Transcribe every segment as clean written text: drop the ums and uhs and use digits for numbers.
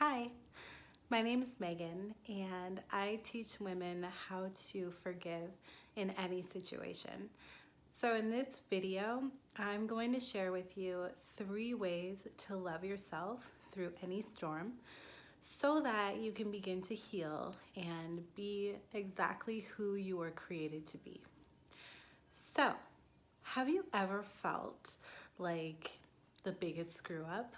Hi, my name is Megan, and I teach women how to forgive in any situation. So, in this video, I'm going to share with you 3 ways to love yourself through any storm so that you can begin to heal and be exactly who you were created to be. So, have you ever felt like the biggest screw up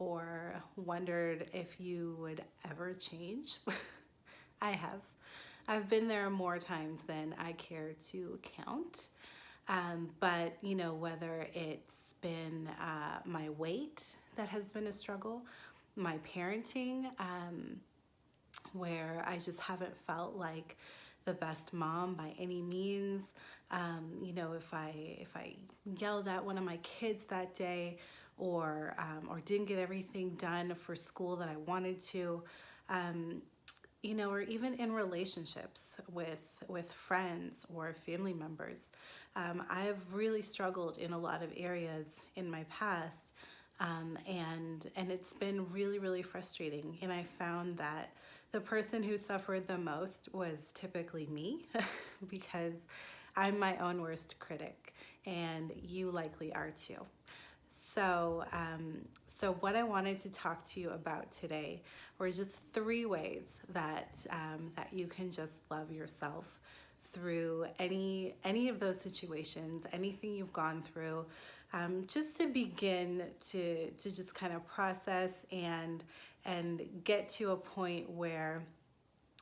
or wondered if you would ever change? I have. I've been there more times than I care to count. But, whether it's been my weight that has been a struggle, my parenting, where I just haven't felt like the best mom by any means. If I yelled at one of my kids that day, or didn't get everything done for school that I wanted to, or even in relationships with friends or family members, I've really struggled in a lot of areas in my past, and it's been really, really frustrating. And I found that the person who suffered the most was typically me because I'm my own worst critic, and you likely are too. So what I wanted to talk to you about today were just 3 ways that you can just love yourself through any of those situations, anything you've gone through, just to begin to just kind of process and get to a point where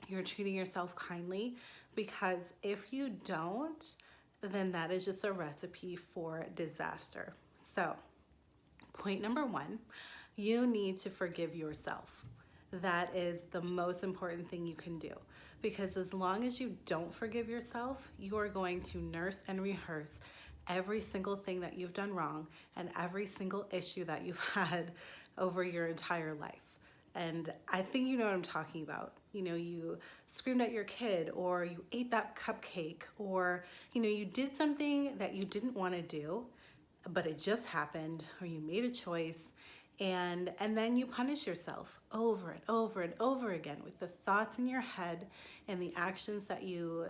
you're treating yourself kindly. Because if you don't, then that is just a recipe for disaster. So, point number 1, you need to forgive yourself. That is the most important thing you can do, because as long as you don't forgive yourself, you are going to nurse and rehearse every single thing that you've done wrong and every single issue that you've had over your entire life. And I think you know what I'm talking about. You screamed at your kid, or you ate that cupcake, or you did something that you didn't want to do, but it just happened, or you made a choice, and then you punish yourself over and over and over again with the thoughts in your head and the actions that you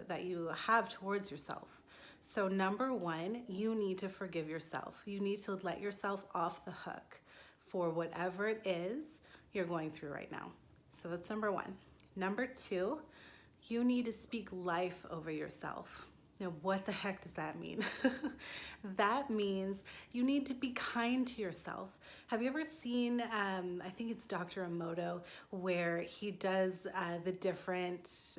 have towards yourself. So number 1, you need to forgive yourself. You need to let yourself off the hook for whatever it is you're going through right now. So that's number 1. Number 2, you need to speak life over yourself. Now, what the heck does that mean? That means you need to be kind to yourself. Have you ever seen, I think it's Dr. Emoto, where he does the different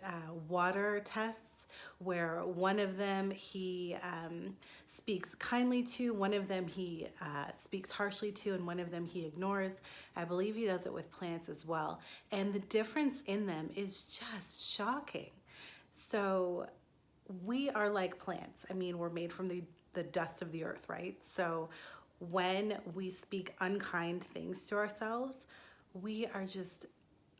water tests, where one of them he speaks kindly to, one of them he speaks harshly to, and one of them he ignores. I believe he does it with plants as well. And the difference in them is just shocking. So we are like plants. I mean, we're made from the dust of the earth, right? So when we speak unkind things to ourselves, we are just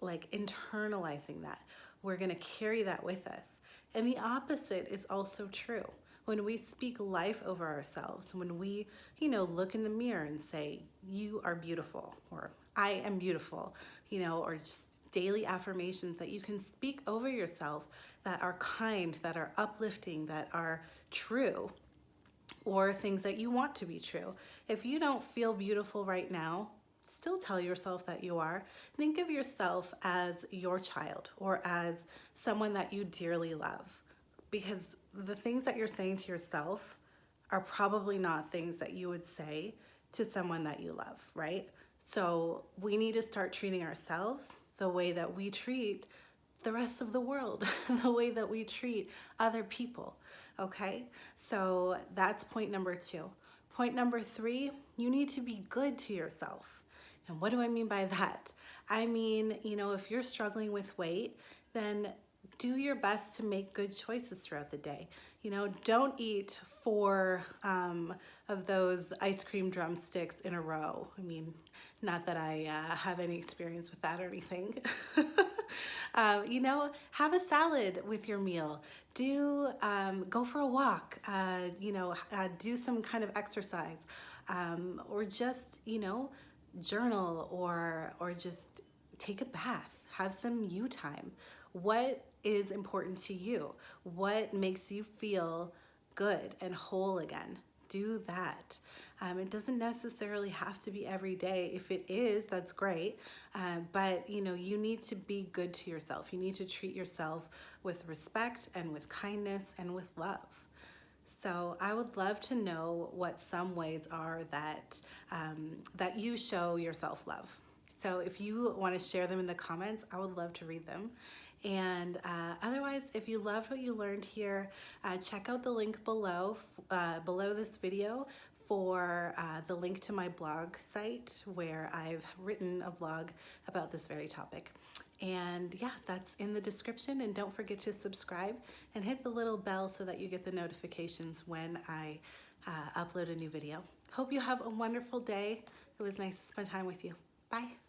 like internalizing that. We're going to carry that with us. And the opposite is also true. When we speak life over ourselves, when we, look in the mirror and say, you are beautiful, or I am beautiful, or just daily affirmations that you can speak over yourself that are kind, that are uplifting, that are true, or things that you want to be true. If you don't feel beautiful right now, still tell yourself that you are. Think of yourself as your child, or as someone that you dearly love, because the things that you're saying to yourself are probably not things that you would say to someone that you love, right? So we need to start treating ourselves the way that we treat the rest of the world, the way that we treat other people, okay? So that's point number 2. Point number 3, you need to be good to yourself. And what do I mean by that? I mean, if you're struggling with weight, then do your best to make good choices throughout the day. Don't eat 4 of those ice cream drumsticks in a row. I mean, not that I have any experience with that or anything. Have a salad with your meal. Go for a walk. Do some kind of exercise, or just journal, or just take a bath, have some you time. What is important to you? What makes you feel good and whole again? Do that. It doesn't necessarily have to be every day. If it is, that's great. But you know, you need to be good to yourself. You need to treat yourself with respect and with kindness and with love. So I would love to know what some ways are that that you show your self-love. So if you want to share them in the comments, I would love to read them. And otherwise, if you loved what you learned here, check out the link below this video for the link to my blog site where I've written a blog about this very topic. And yeah, that's in the description. And don't forget to subscribe and hit the little bell so that you get the notifications when I upload a new video. Hope you have a wonderful day. It was nice to spend time with you. Bye.